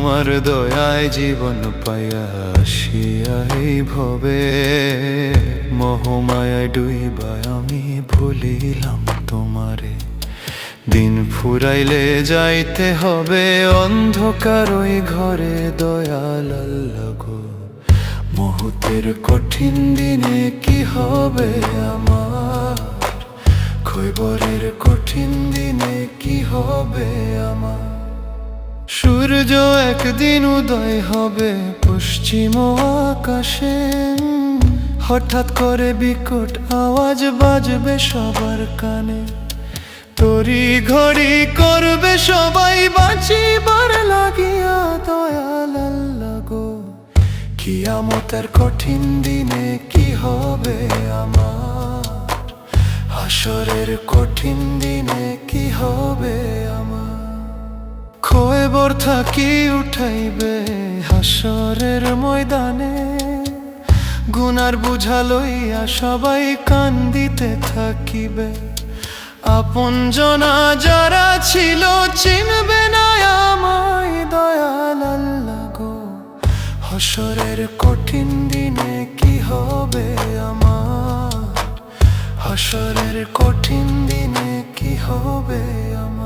তোমার দয়ায় জীবন পাইয়া আসিয়া এই ভবে, মোহমায়ায় ডুইবায় আমি ভুলিলাম তোমারে। দিন ফুরাইলে যাইতে হবে অন্ধকার ওই ঘরে, দয়াল আল্লাহ গো মুহূর্তের কঠিন দিনে কি হবে আমার, খৈবরের কঠিন দিনে কি হবে আমার। সূর্য একদিন উদয় হবে পশ্চিম আকাশে, হঠাৎ করে বিকট আওয়াজ বাজবে সবার কানে, তড়ি ঘড়ি করবে সবাই বাঁচিবার লাগিয়া, দয়াল আল্লাহ গো কিয়ামতের কঠিন দিনে কি হবে আমার, হাসরের কঠিন দিনে কি হবে আমার। খৈবর থাকি উঠাইবে হাসরের ময়দানে, গুনার বুঝা লইয়া সবাই কান্দিতে থাকিবে, আপন জনা যারা ছিল চিনবে না আমায়, দয়াল আল্লাহ গো হাসরের কঠিন দিনে কি হবে আমার, হাসরের কঠিন দিনে কি হবে আমার।